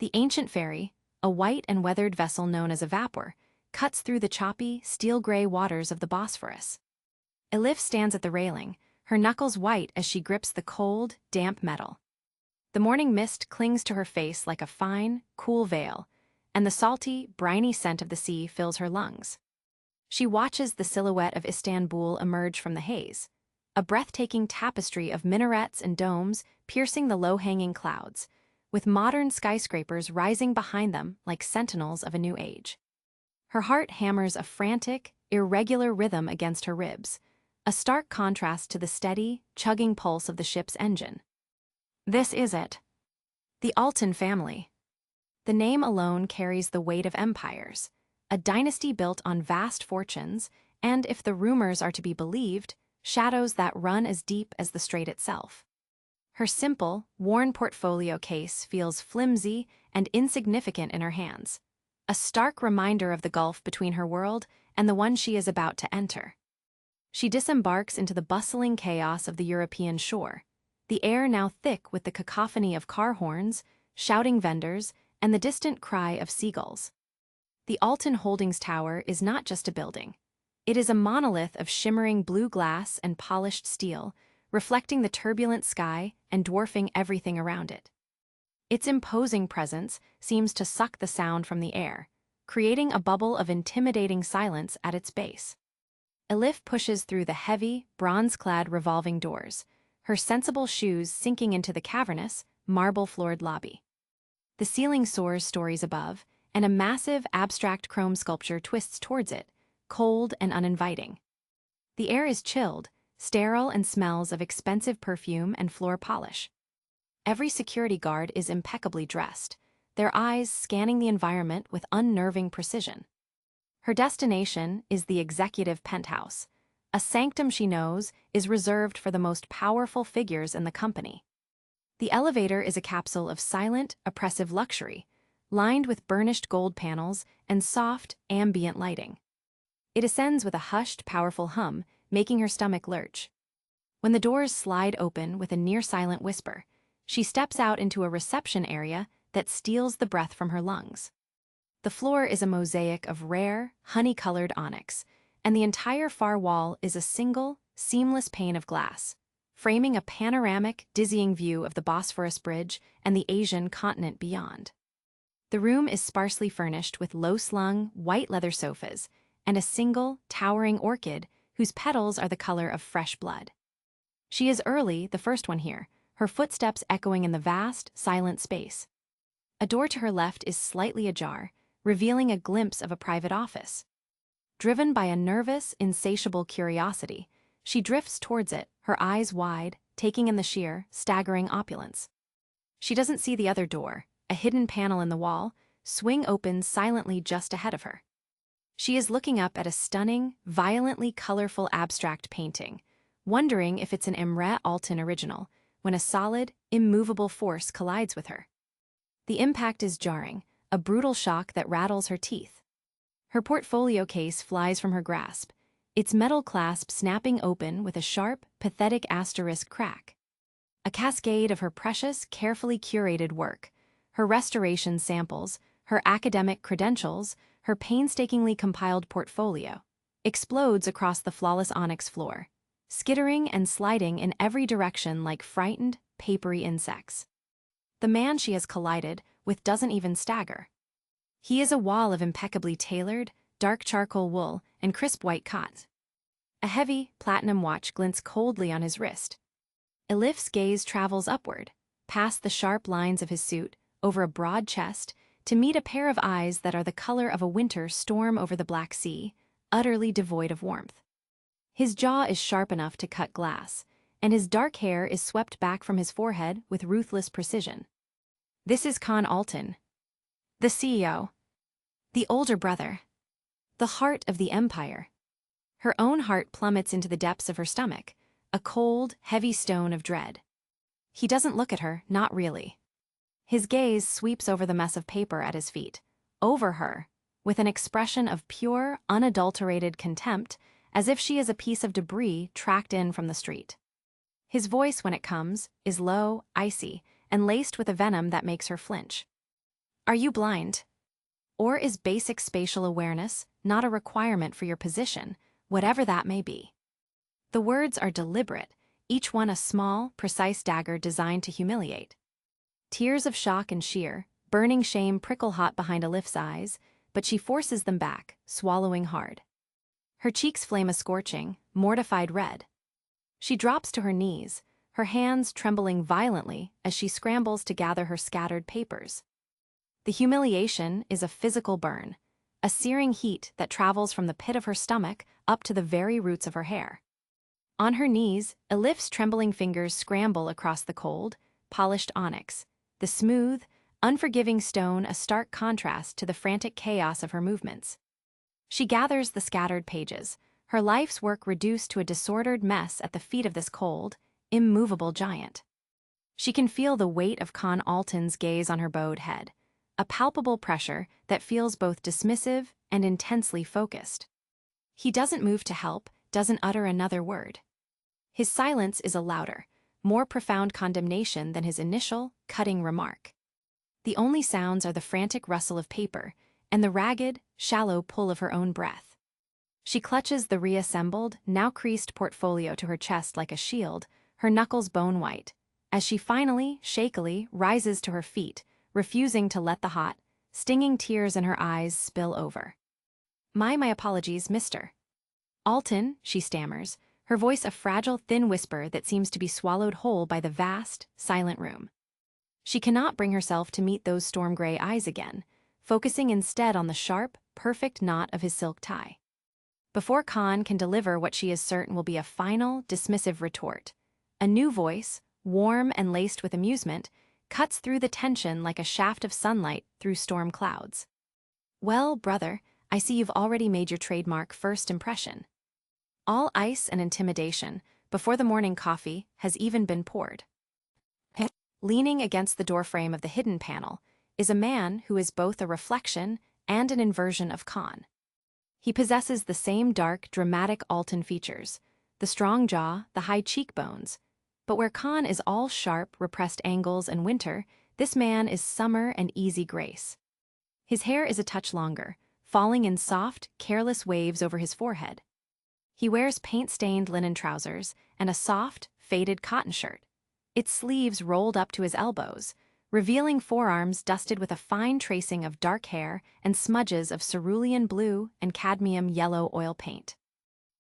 The ancient ferry, a white and weathered vessel known as a vapor, cuts through the choppy, steel-gray waters of the Bosphorus. Elif stands at the railing, her knuckles white as she grips the cold, damp metal. The morning mist clings to her face like a fine, cool veil, and the salty, briny scent of the sea fills her lungs. She watches the silhouette of Istanbul emerge from the haze, a breathtaking tapestry of minarets and domes piercing the low-hanging clouds, with modern skyscrapers rising behind them like sentinels of a new age. Her heart hammers a frantic, irregular rhythm against her ribs, a stark contrast to the steady, chugging pulse of the ship's engine. This is it. The Altan family. The name alone carries the weight of empires, a dynasty built on vast fortunes, and, if the rumors are to be believed, shadows that run as deep as the strait itself. Her simple, worn portfolio case feels flimsy and insignificant in her hands, a stark reminder of the gulf between her world and the one she is about to enter. She disembarks into the bustling chaos of the European shore, the air now thick with the cacophony of car horns, shouting vendors, and the distant cry of seagulls. The Altan Holdings Tower is not just a building. It is a monolith of shimmering blue glass and polished steel, reflecting the turbulent sky and dwarfing everything around it. Its imposing presence seems to suck the sound from the air, creating a bubble of intimidating silence at its base. Elif pushes through the heavy, bronze-clad revolving doors, her sensible shoes sinking into the cavernous, marble-floored lobby. The ceiling soars stories above, and a massive, abstract chrome sculpture twists towards it, cold and uninviting. The air is chilled, sterile, and smells of expensive perfume and floor polish. Every security guard is impeccably dressed, their eyes scanning the environment with unnerving precision. Her destination is the executive penthouse, a sanctum she knows is reserved for the most powerful figures in the company. The elevator is a capsule of silent, oppressive luxury, lined with burnished gold panels and soft, ambient lighting. It ascends with a hushed, powerful hum, making her stomach lurch. When the doors slide open with a near-silent whisper, she steps out into a reception area that steals the breath from her lungs. The floor is a mosaic of rare, honey-colored onyx, and the entire far wall is a single, seamless pane of glass, framing a panoramic, dizzying view of the Bosphorus Bridge and the Asian continent beyond. The room is sparsely furnished with low-slung, white leather sofas and a single, towering orchid whose petals are the color of fresh blood. She is early, the first one here, her footsteps echoing in the vast, silent space. A door to her left is slightly ajar, revealing a glimpse of a private office. Driven by a nervous, insatiable curiosity, she drifts towards it, her eyes wide, taking in the sheer, staggering opulence. She doesn't see the other door, a hidden panel in the wall, swing open silently just ahead of her. She is looking up at a stunning, violently colorful abstract painting, wondering if it's an Emre Altan original, when a solid, immovable force collides with her. The impact is jarring, a brutal shock that rattles her teeth. Her portfolio case flies from her grasp, its metal clasp snapping open with a sharp, pathetic asterisk crack. A cascade of her precious, carefully curated work, her restoration samples, her academic credentials, her painstakingly compiled portfolio, explodes across the flawless onyx floor, skittering and sliding in every direction like frightened, papery insects. The man she has collided with doesn't even stagger. He is a wall of impeccably tailored, dark charcoal wool and crisp white cotton. A heavy, platinum watch glints coldly on his wrist. Elif's gaze travels upward, past the sharp lines of his suit, over a broad chest, to meet a pair of eyes that are the color of a winter storm over the Black Sea, utterly devoid of warmth. His jaw is sharp enough to cut glass, and his dark hair is swept back from his forehead with ruthless precision. This is Kaan Altan, the CEO, the older brother, the heart of the empire. Her own heart plummets into the depths of her stomach, a cold, heavy stone of dread. He doesn't look at her, not really. His gaze sweeps over the mess of paper at his feet, over her, with an expression of pure, unadulterated contempt, as if she is a piece of debris tracked in from the street. His voice, when it comes, is low, icy, and laced with a venom that makes her flinch. Are you blind? Or is basic spatial awareness not a requirement for your position, whatever that may be? The words are deliberate, each one a small, precise dagger designed to humiliate. Tears of shock and sheer, burning shame prickle hot behind Elif's eyes, but she forces them back, swallowing hard. Her cheeks flame a scorching, mortified red. She drops to her knees, her hands trembling violently as she scrambles to gather her scattered papers. The humiliation is a physical burn, a searing heat that travels from the pit of her stomach up to the very roots of her hair. On her knees, Elif's trembling fingers scramble across the cold, polished onyx, the smooth, unforgiving stone a stark contrast to the frantic chaos of her movements. She gathers the scattered pages, her life's work reduced to a disordered mess at the feet of this cold, immovable giant. She can feel the weight of Kaan Altan's gaze on her bowed head, a palpable pressure that feels both dismissive and intensely focused. He doesn't move to help, doesn't utter another word. His silence is a louder, more profound condemnation than his initial, cutting remark. The only sounds are the frantic rustle of paper and the ragged, shallow pull of her own breath. She clutches the reassembled, now creased portfolio to her chest like a shield, her knuckles bone-white, as she finally, shakily, rises to her feet, refusing to let the hot, stinging tears in her eyes spill over. My apologies, Mr. Altan, she stammers, her voice a fragile, thin whisper that seems to be swallowed whole by the vast, silent room. She cannot bring herself to meet those storm-gray eyes again, focusing instead on the sharp, perfect knot of his silk tie. Before Kaan can deliver what she is certain will be a final, dismissive retort, a new voice, warm and laced with amusement, cuts through the tension like a shaft of sunlight through storm clouds. Well, brother, I see you've already made your trademark first impression. All ice and intimidation, before the morning coffee has even been poured. Leaning against the doorframe of the hidden panel is a man who is both a reflection and an inversion of Kaan. He possesses the same dark, dramatic Altan features, the strong jaw, the high cheekbones, but where Kaan is all sharp, repressed angles and winter, this man is summer and easy grace. His hair is a touch longer, falling in soft, careless waves over his forehead. He wears paint-stained linen trousers and a soft, faded cotton shirt, its sleeves rolled up to his elbows, revealing forearms dusted with a fine tracing of dark hair and smudges of cerulean blue and cadmium yellow oil paint.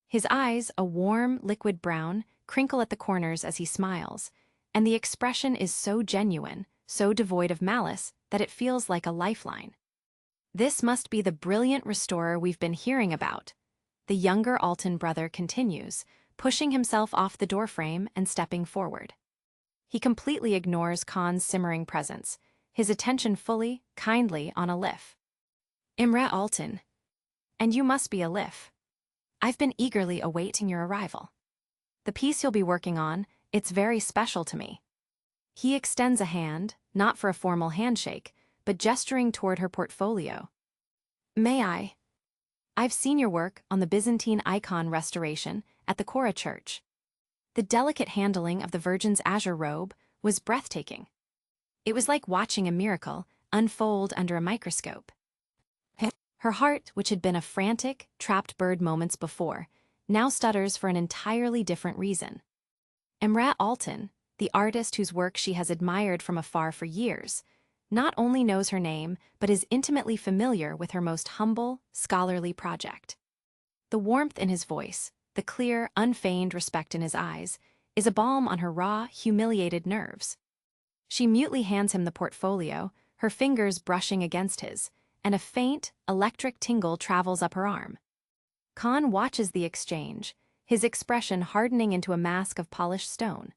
His eyes, a warm, liquid brown, crinkle at the corners as he smiles, and the expression is so genuine, so devoid of malice, that it feels like a lifeline. This must be the brilliant restorer we've been hearing about, the younger Altan brother continues, pushing himself off the doorframe and stepping forward. He completely ignores Kaan's simmering presence, his attention fully, kindly on Elif. Emre Altan. And you must be Elif. I've been eagerly awaiting your arrival. The piece you'll be working on, it's very special to me. He extends a hand, not for a formal handshake, but gesturing toward her portfolio. May I? I've seen your work on the Byzantine icon restoration at the Kora Church. The delicate handling of the Virgin's azure robe was breathtaking. It was like watching a miracle unfold under a microscope. Her heart, which had been a frantic, trapped bird moments before, now stutters for an entirely different reason. Emre Altan, the artist whose work she has admired from afar for years, not only knows her name, but is intimately familiar with her most humble, scholarly project. The warmth in his voice, the clear, unfeigned respect in his eyes, is a balm on her raw, humiliated nerves. She mutely hands him the portfolio, her fingers brushing against his, and a faint, electric tingle travels up her arm. Kaan watches the exchange, his expression hardening into a mask of polished stone.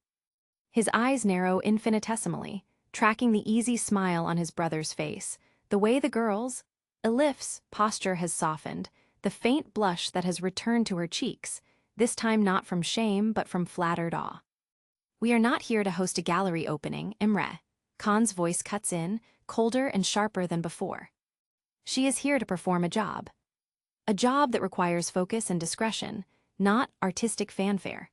His eyes narrow infinitesimally, tracking the easy smile on his brother's face, the way the girl's, Elif's, posture has softened, the faint blush that has returned to her cheeks, this time not from shame but from flattered awe. We are not here to host a gallery opening, Emre. Kaan's voice cuts in, colder and sharper than before. She is here to perform a job. A job that requires focus and discretion, not artistic fanfare.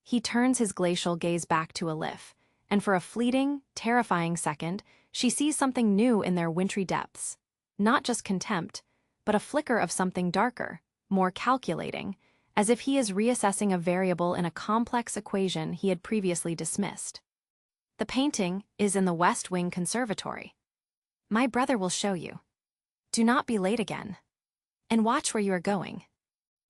He turns his glacial gaze back to Elif, and for a fleeting, terrifying second, She sees something new in their wintry depths. Not just contempt, but a flicker of something darker, more calculating, as if he is reassessing a variable in a complex equation he had previously dismissed. The painting is in the West Wing Conservatory. My brother will show you. Do not be late again. And watch where you are going.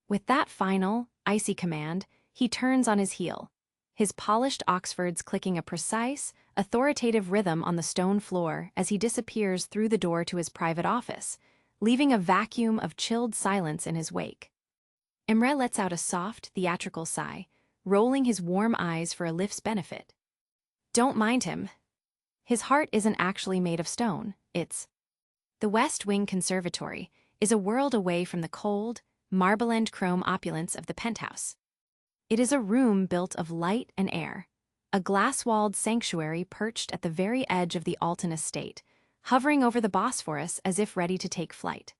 With that final, icy command, he turns on his heel, his polished Oxfords clicking a precise, authoritative rhythm on the stone floor as he disappears through the door to his private office, leaving a vacuum of chilled silence in his wake. Emre lets out a soft, theatrical sigh, rolling his warm eyes for Elif's benefit. Don't mind him. His heart isn't actually made of stone, it's... The West Wing Conservatory is a world away from the cold, marble-end chrome opulence of the penthouse. It is a room built of light and air, a glass-walled sanctuary perched at the very edge of the Altan estate, hovering over the Bosphorus as if ready to take flight.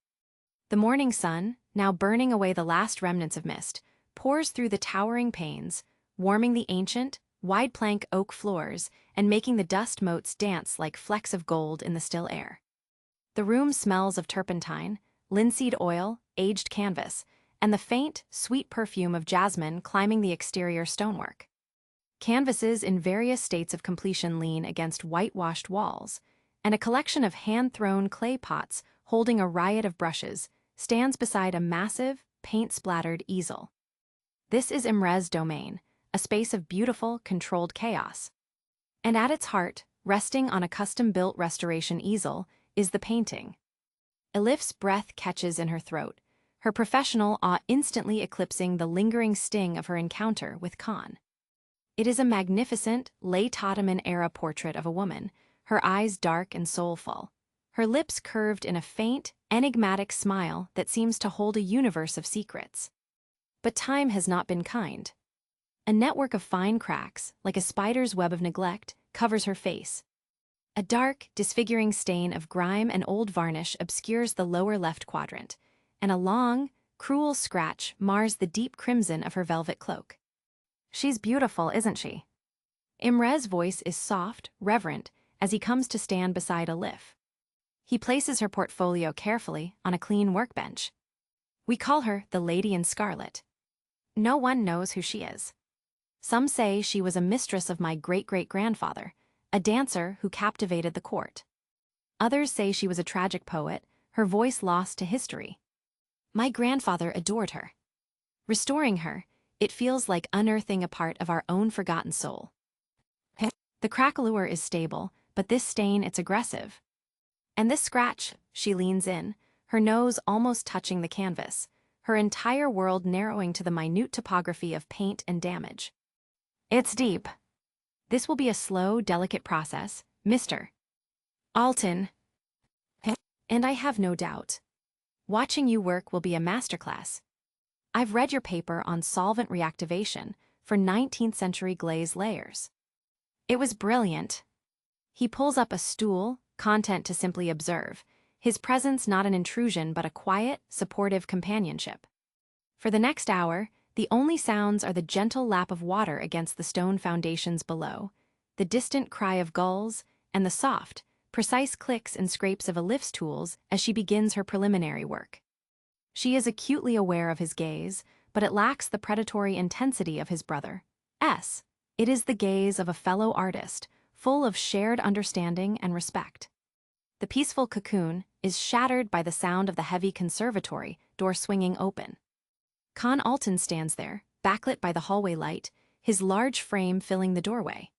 The morning sun, now burning away the last remnants of mist, pours through the towering panes, warming the ancient, wide-plank oak floors and making the dust motes dance like flecks of gold in the still air. The room smells of turpentine, linseed oil, aged canvas, and the faint, sweet perfume of jasmine climbing the exterior stonework. Canvases in various states of completion lean against whitewashed walls, and a collection of hand-thrown clay pots holding a riot of brushes stands beside a massive, paint-splattered easel. This is Imre's domain, a space of beautiful, controlled chaos. And at its heart, resting on a custom-built restoration easel, is the painting. Elif's breath catches in her throat, her professional awe instantly eclipsing the lingering sting of her encounter with Kaan. It is a magnificent, late Ottoman-era portrait of a woman, her eyes dark and soulful, her lips curved in a faint, enigmatic smile that seems to hold a universe of secrets. But time has not been kind. A network of fine cracks, like a spider's web of neglect, covers her face. A dark, disfiguring stain of grime and old varnish obscures the lower left quadrant, and a long, cruel scratch mars the deep crimson of her velvet cloak. She's beautiful, isn't she? Imre's voice is soft, reverent, as he comes to stand beside Elif. He places her portfolio carefully on a clean workbench. We call her the Lady in Scarlet. No one knows who she is. Some say she was a mistress of my great-great-grandfather, a dancer who captivated the court. Others say she was a tragic poet, her voice lost to history. My grandfather adored her. Restoring her, it feels like unearthing a part of our own forgotten soul. The craquelure is stable, but this stain, it's aggressive. And this scratch, she leans in, her nose almost touching the canvas, her entire world narrowing to the minute topography of paint and damage. It's deep. This will be a slow, delicate process, Mr. Altan. And I have no doubt. Watching you work will be a masterclass. I've read your paper on solvent reactivation for 19th century glaze layers. It was brilliant. He pulls up a stool, content to simply observe, his presence not an intrusion but a quiet, supportive companionship. For the next hour, the only sounds are the gentle lap of water against the stone foundations below, the distant cry of gulls, and the soft, precise clicks and scrapes of Elif's tools as she begins her preliminary work. She is acutely aware of his gaze, but it lacks the predatory intensity of his brother's. It is the gaze of a fellow artist, full of shared understanding and respect. The peaceful cocoon is shattered by the sound of the heavy conservatory door swinging open. Kaan Altan stands there, backlit by the hallway light, his large frame filling the doorway.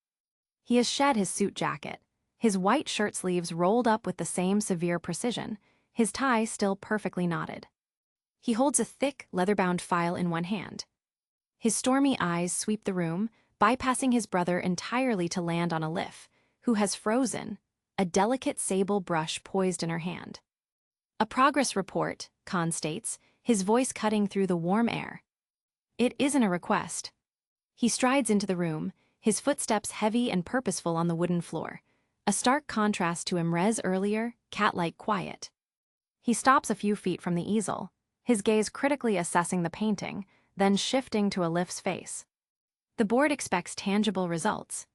He has shed his suit jacket, his white shirt sleeves rolled up with the same severe precision, his tie still perfectly knotted. He holds a thick, leather-bound file in one hand. His stormy eyes sweep the room, bypassing his brother entirely to land on Elif, who has frozen, a delicate sable brush poised in her hand. A progress report, Kaan states, his voice cutting through the warm air. It isn't a request. He strides into the room, his footsteps heavy and purposeful on the wooden floor, a stark contrast to Imre's earlier, cat-like quiet. He stops a few feet from the easel, his gaze critically assessing the painting, then shifting to Elif's face. The board expects tangible results.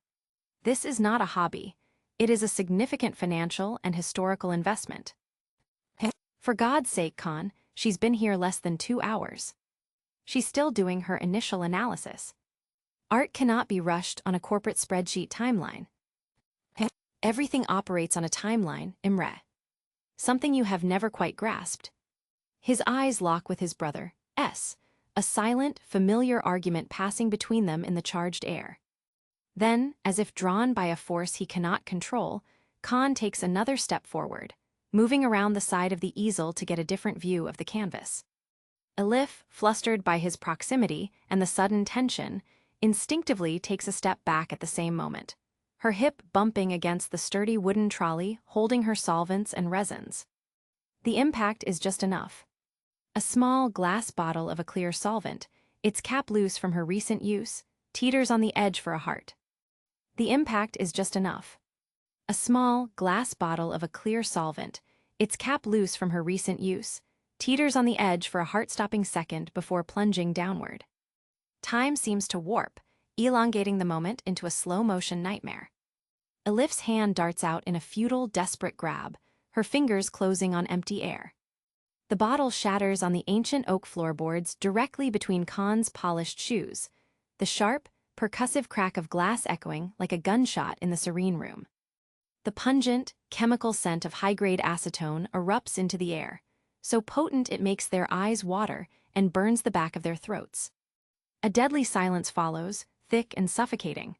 This is not a hobby. It is a significant financial and historical investment. For God's sake, Kaan, she's been here less than 2 hours. She's still doing her initial analysis. Art cannot be rushed on a corporate spreadsheet timeline. Everything operates on a timeline, Emre. Something you have never quite grasped. His eyes lock with his brother, S, a silent, familiar argument passing between them in the charged air. Then, as if drawn by a force he cannot control, Kaan takes another step forward, moving around the side of the easel to get a different view of the canvas. Elif, flustered by his proximity and the sudden tension, instinctively takes a step back at the same moment, her hip bumping against the sturdy wooden trolley holding her solvents and resins. The impact is just enough. A small glass bottle of a clear solvent, its cap loose from her recent use, teeters on the edge for a heart. The impact is just enough. A small glass bottle of a clear solvent, its cap loose from her recent use, teeters on the edge for a heart-stopping second before plunging downward. Time seems to warp, elongating the moment into a slow-motion nightmare. Elif's hand darts out in a futile, desperate grab, her fingers closing on empty air. The bottle shatters on the ancient oak floorboards directly between Kaan's polished shoes, the sharp, percussive crack of glass echoing like a gunshot in the serene room. The pungent, chemical scent of high-grade acetone erupts into the air, so potent it makes their eyes water and burns the back of their throats. A deadly silence follows, thick and suffocating.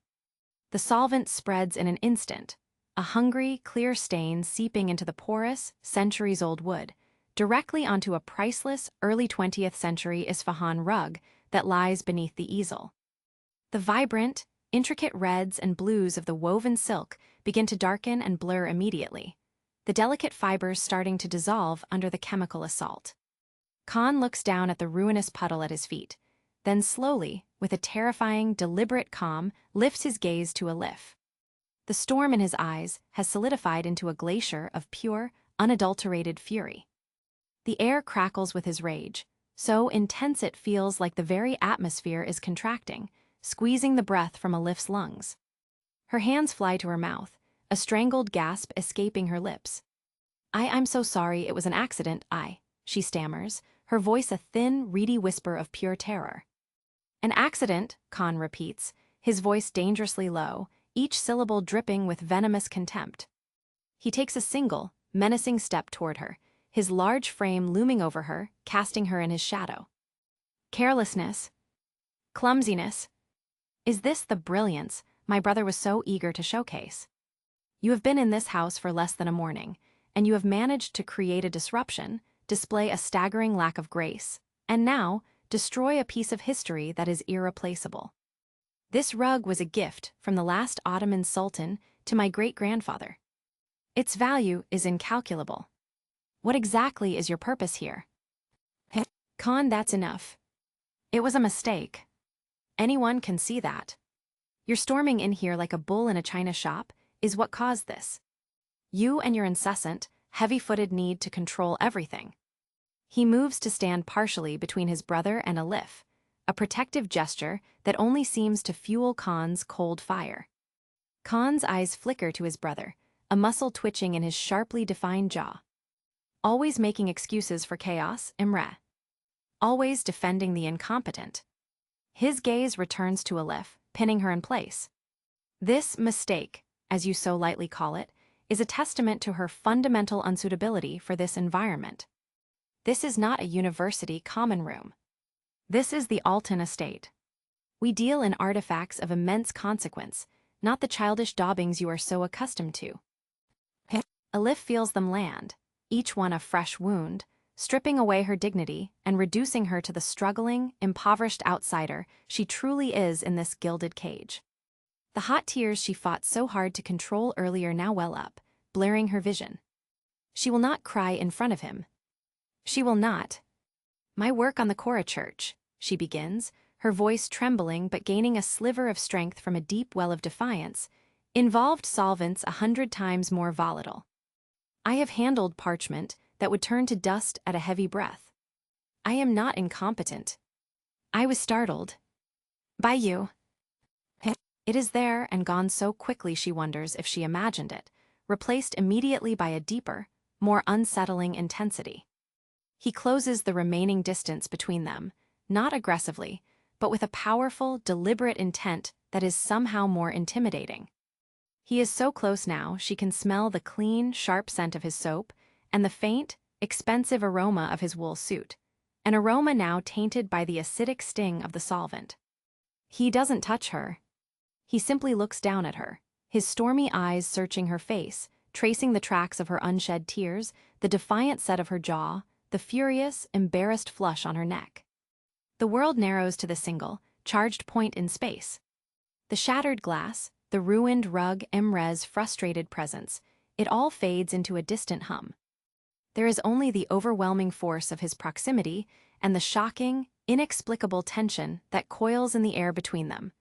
The solvent spreads in an instant, a hungry, clear stain seeping into the porous, centuries-old wood, directly onto a priceless, early 20th century Isfahan rug that lies beneath the easel. The vibrant, intricate reds and blues of the woven silk begin to darken and blur immediately, the delicate fibers starting to dissolve under the chemical assault. Kaan looks down at the ruinous puddle at his feet, then slowly, with a terrifying, deliberate calm, lifts his gaze to Elif. The storm in his eyes has solidified into a glacier of pure, unadulterated fury. The air crackles with his rage, so intense it feels like the very atmosphere is contracting, squeezing the breath from Elif's lungs. Her hands fly to her mouth, a strangled gasp escaping her lips. I'm so sorry, it was an accident, she stammers, her voice a thin, reedy whisper of pure terror. An accident, Kaan repeats, his voice dangerously low, each syllable dripping with venomous contempt. He takes a single, menacing step toward her, his large frame looming over her, casting her in his shadow. Carelessness. Clumsiness. Is this the brilliance my brother was so eager to showcase? You have been in this house for less than a morning, and you have managed to create a disruption, display a staggering lack of grace, and now destroy a piece of history that is irreplaceable. This rug was a gift from the last Ottoman Sultan to my great-grandfather. Its value is incalculable. What exactly is your purpose here? Kaan, that's enough. It was a mistake. Anyone can see that. Your storming in here like a bull in a china shop is what caused this. You and your incessant, heavy-footed need to control everything. He moves to stand partially between his brother and Elif, a protective gesture that only seems to fuel Kaan's cold fire. Kaan's eyes flicker to his brother, a muscle twitching in his sharply defined jaw. Always making excuses for chaos, Emre. Always defending the incompetent. His gaze returns to Elif, pinning her in place. This mistake, as you so lightly call it, is a testament to her fundamental unsuitability for this environment. This is not a university common room. This is the Altan estate. We deal in artifacts of immense consequence, not the childish daubings you are so accustomed to. Elif feels them land, each one a fresh wound, stripping away her dignity and reducing her to the struggling, impoverished outsider she truly is in this gilded cage. The hot tears she fought so hard to control earlier now well up, blurring her vision. She will not cry in front of him. She will not. My work on the Cora Church, she begins, her voice trembling but gaining a sliver of strength from a deep well of defiance, involved solvents 100 times more volatile. I have handled parchment that would turn to dust at a heavy breath. I am not incompetent. I was startled. By you. It is there and gone so quickly she wonders if she imagined it, replaced immediately by a deeper, more unsettling intensity. He closes the remaining distance between them, not aggressively, but with a powerful, deliberate intent that is somehow more intimidating. He is so close now she can smell the clean, sharp scent of his soap and the faint, expensive aroma of his wool suit, an aroma now tainted by the acidic sting of the solvent. He doesn't touch her. He simply looks down at her, his stormy eyes searching her face, tracing the tracks of her unshed tears, the defiant set of her jaw, the furious, embarrassed flush on her neck. The world narrows to the single, charged point in space. The shattered glass, the ruined rug, Emre's frustrated presence, it all fades into a distant hum. There is only the overwhelming force of his proximity and the shocking, inexplicable tension that coils in the air between them,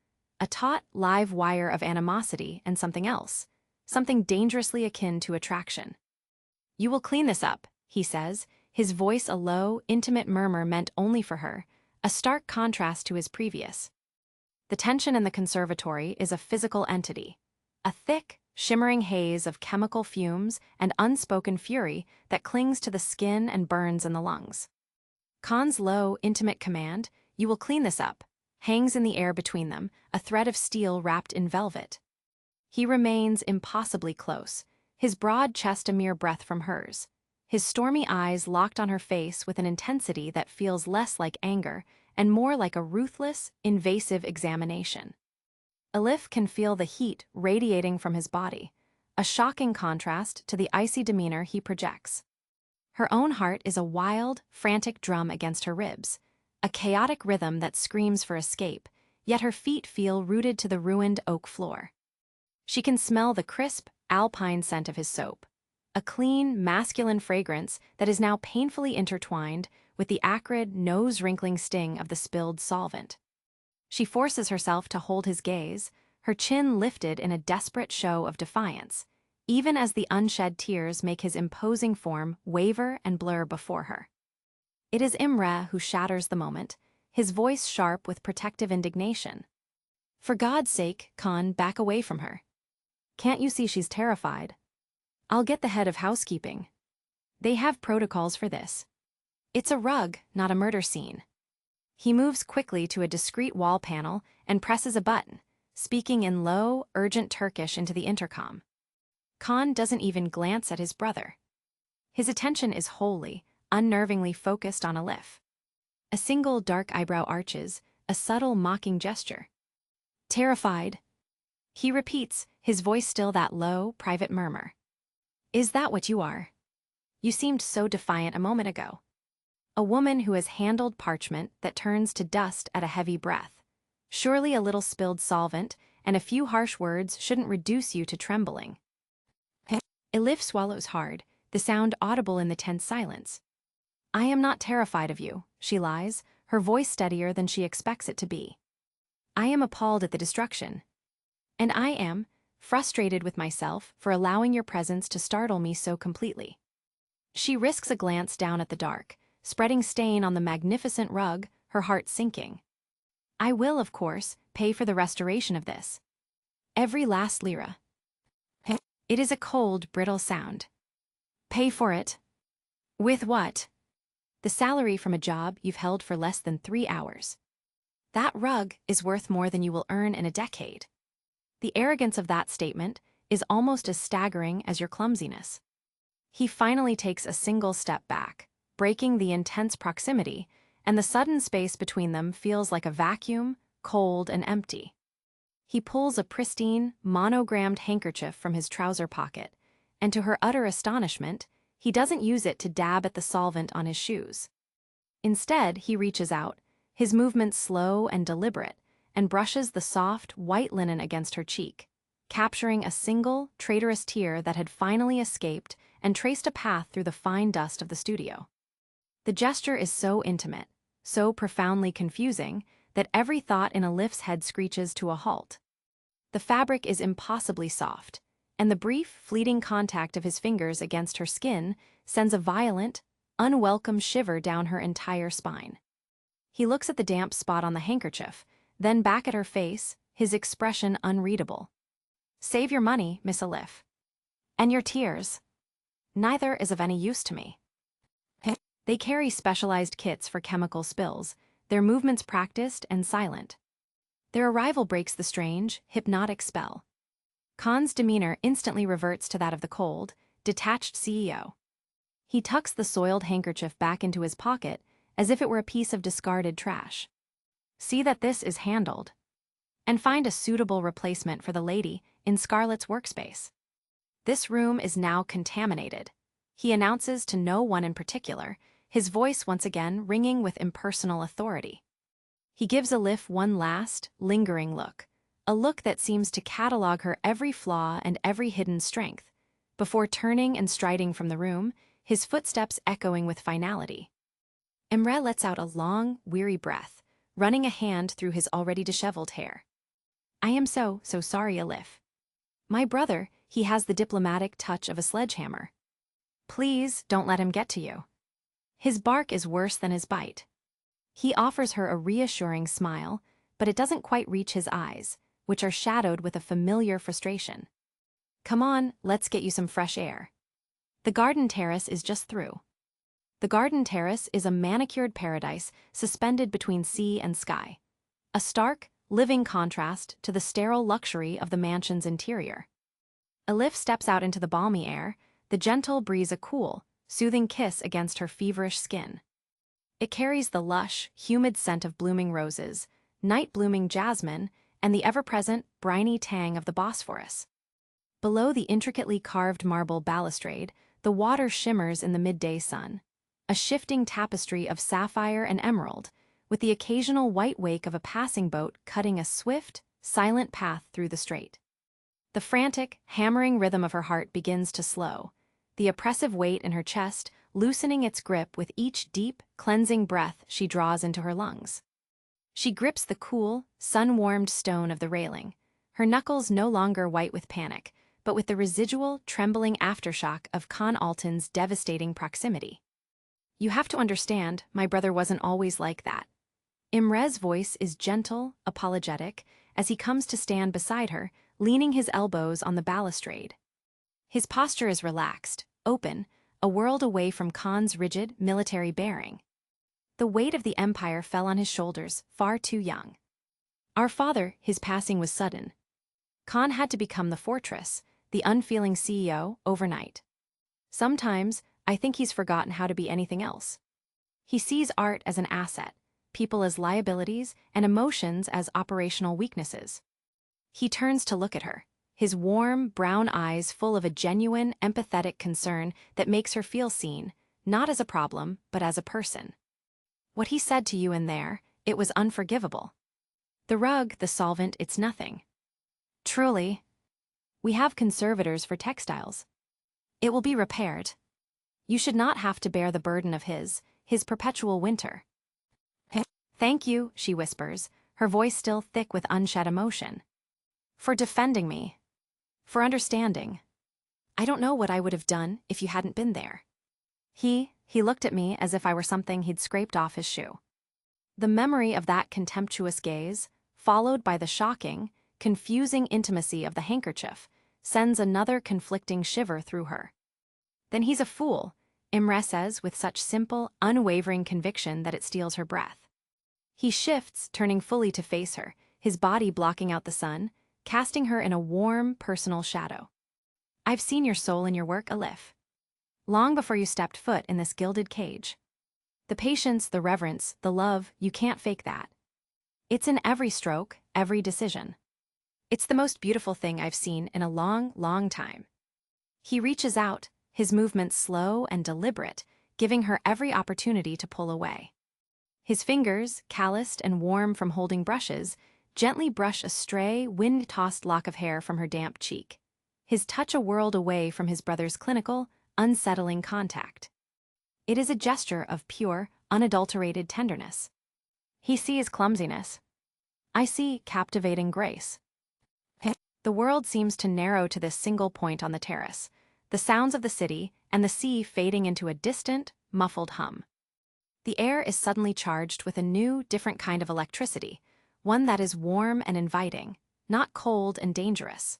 a taut, live wire of animosity and something else, something dangerously akin to attraction. "You will clean this up," he says, his voice a low, intimate murmur meant only for her, a stark contrast to his previous. The tension in the conservatory is a physical entity, a thick, shimmering haze of chemical fumes and unspoken fury that clings to the skin and burns in the lungs. Kaan's low, intimate command, "You will clean this up," hangs in the air between them, a thread of steel wrapped in velvet. He remains impossibly close, his broad chest a mere breath from hers, his stormy eyes locked on her face with an intensity that feels less like anger and more like a ruthless, invasive examination. Elif can feel the heat radiating from his body, a shocking contrast to the icy demeanor he projects. Her own heart is a wild, frantic drum against her ribs, a chaotic rhythm that screams for escape, yet her feet feel rooted to the ruined oak floor. She can smell the crisp, alpine scent of his soap, a clean, masculine fragrance that is now painfully intertwined with the acrid, nose-wrinkling sting of the spilled solvent. She forces herself to hold his gaze, her chin lifted in a desperate show of defiance, even as the unshed tears make his imposing form waver and blur before her. It is Emre who shatters the moment, his voice sharp with protective indignation. "For God's sake, Kaan, back away from her. Can't you see she's terrified? I'll get the head of housekeeping. They have protocols for this. It's a rug, not a murder scene." He moves quickly to a discreet wall panel and presses a button, speaking in low, urgent Turkish into the intercom. Kaan doesn't even glance at his brother. His attention is wholly, unnervingly focused on Elif. A single dark eyebrow arches, a subtle mocking gesture. "Terrified," he repeats, his voice still that low, private murmur. "Is that what you are? You seemed so defiant a moment ago. A woman who has handled parchment that turns to dust at a heavy breath. Surely a little spilled solvent and a few harsh words shouldn't reduce you to trembling." Elif swallows hard, the sound audible in the tense silence. "I am not terrified of you," she lies, her voice steadier than she expects it to be. "I am appalled at the destruction. And I am frustrated with myself for allowing your presence to startle me so completely." She risks a glance down at the dark, spreading stain on the magnificent rug, her heart sinking. "I will, of course, pay for the restoration of this. Every last lira." It is a cold, brittle sound. "Pay for it? With what?" "The salary from a job you've held for less than 3 hours. That rug is worth more than you will earn in a decade." The arrogance of that statement is almost as staggering as your clumsiness. He finally takes a single step back, breaking the intense proximity, and the sudden space between them feels like a vacuum, cold and empty. He pulls a pristine, monogrammed handkerchief from his trouser pocket, and to her utter astonishment, he doesn't use it to dab at the solvent on his shoes. Instead, he reaches out, his movements slow and deliberate, and brushes the soft, white linen against her cheek, capturing a single, traitorous tear that had finally escaped and traced a path through the fine dust of the studio. The gesture is so intimate, so profoundly confusing, that every thought in Elif's head screeches to a halt. The fabric is impossibly soft, and the brief, fleeting contact of his fingers against her skin sends a violent, unwelcome shiver down her entire spine. He looks at the damp spot on the handkerchief, then back at her face, his expression unreadable. "Save your money, Miss Elif. And your tears. Neither is of any use to me." They carry specialized kits for chemical spills, their movements practiced and silent. Their arrival breaks the strange, hypnotic spell. Kaan's demeanor instantly reverts to that of the cold, detached CEO. He tucks the soiled handkerchief back into his pocket as if it were a piece of discarded trash. "See that this is handled. And find a suitable replacement for the lady in Scarlet's workspace. This room is now contaminated," he announces to no one in particular, his voice once again ringing with impersonal authority. He gives Elif one last, lingering look, a look that seems to catalog her every flaw and every hidden strength, before turning and striding from the room, his footsteps echoing with finality. Emre lets out a long, weary breath, running a hand through his already disheveled hair. "I am so sorry, Elif. My brother, he has the diplomatic touch of a sledgehammer. Please don't let him get to you. His bark is worse than his bite." He offers her a reassuring smile, but it doesn't quite reach his eyes, which are shadowed with a familiar frustration. "Come on, let's get you some fresh air. The garden terrace is just through." The garden terrace is a manicured paradise suspended between sea and sky. A stark, living contrast to the sterile luxury of the mansion's interior. Elif steps out into the balmy air, the gentle breeze a cool, soothing kiss against her feverish skin. It carries the lush, humid scent of blooming roses, night-blooming jasmine, and the ever-present, briny tang of the Bosphorus. Below the intricately carved marble balustrade, the water shimmers in the midday sun, a shifting tapestry of sapphire and emerald, with the occasional white wake of a passing boat cutting a swift, silent path through the strait. The frantic, hammering rhythm of her heart begins to slow, the oppressive weight in her chest loosening its grip with each deep, cleansing breath she draws into her lungs. She grips the cool, sun-warmed stone of the railing, her knuckles no longer white with panic, but with the residual, trembling aftershock of Kaan Altan's devastating proximity. "You have to understand, my brother wasn't always like that." Imre's voice is gentle, apologetic, as he comes to stand beside her, leaning his elbows on the balustrade. His posture is relaxed, open, a world away from Kaan's rigid, military bearing. The weight of the empire fell on his shoulders, far too young. "Our father, his passing was sudden. Kaan had to become the fortress, the unfeeling CEO, overnight. Sometimes, I think he's forgotten how to be anything else. He sees art as an asset, people as liabilities, and emotions as operational weaknesses." He turns to look at her, his warm, brown eyes full of a genuine, empathetic concern that makes her feel seen, not as a problem, but as a person. "What he said to you in there, it was unforgivable. The rug, the solvent, it's nothing. Truly. We have conservators for textiles. It will be repaired. You should not have to bear the burden of his perpetual winter." "Thank you," she whispers, her voice still thick with unshed emotion. "For defending me. For understanding. I don't know what I would have done if you hadn't been there." He looked at me as if I were something he'd scraped off his shoe. The memory of that contemptuous gaze, followed by the shocking, confusing intimacy of the handkerchief, sends another conflicting shiver through her. "Then he's a fool," Emre says with such simple, unwavering conviction that it steals her breath. He shifts, turning fully to face her, his body blocking out the sun, casting her in a warm, personal shadow. "I've seen your soul in your work, Elif. Long before you stepped foot in this gilded cage. The patience, the reverence, the love, you can't fake that. It's in every stroke, every decision. It's the most beautiful thing I've seen in a long, long time." He reaches out, his movements slow and deliberate, giving her every opportunity to pull away. His fingers, calloused and warm from holding brushes, gently brush a stray, wind-tossed lock of hair from her damp cheek, his touch a world away from his brother's clinical, unsettling contact. It is a gesture of pure, unadulterated tenderness. He sees clumsiness. I see captivating grace. The world seems to narrow to this single point on the terrace, the sounds of the city and the sea fading into a distant, muffled hum. The air is suddenly charged with a new, different kind of electricity, one that is warm and inviting, not cold and dangerous.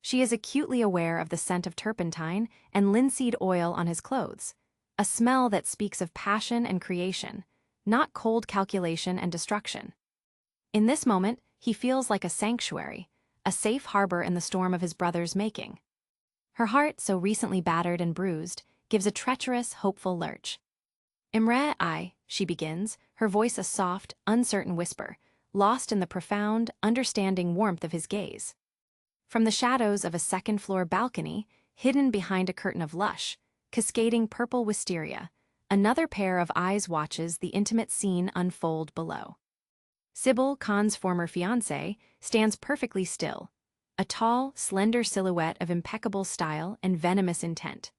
She is acutely aware of the scent of turpentine and linseed oil on his clothes, a smell that speaks of passion and creation, not cold calculation and destruction. In this moment, he feels like a sanctuary, a safe harbor in the storm of his brother's making. Her heart, so recently battered and bruised, gives a treacherous, hopeful lurch. Emre, she begins, her voice a soft, uncertain whisper, lost in the profound, understanding warmth of his gaze. From the shadows of a second-floor balcony, hidden behind a curtain of lush, cascading purple wisteria, another pair of eyes watches the intimate scene unfold below. Sybil, Kaan's former fiancée, stands perfectly still, a tall, slender silhouette of impeccable style and venomous intent.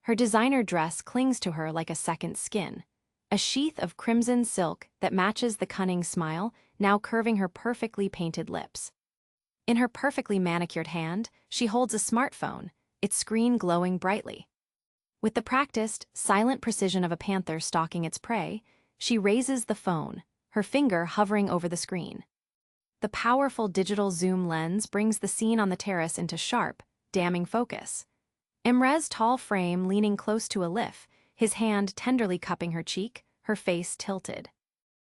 Her designer dress clings to her like a second skin, a sheath of crimson silk that matches the cunning smile now curving her perfectly painted lips. In her perfectly manicured hand, she holds a smartphone, its screen glowing brightly. With the practiced, silent precision of a panther stalking its prey, she raises the phone, her finger hovering over the screen. The powerful digital zoom lens brings the scene on the terrace into sharp, damning focus. Emre's tall frame leaning close to Elif, his hand tenderly cupping her cheek, her face tilted.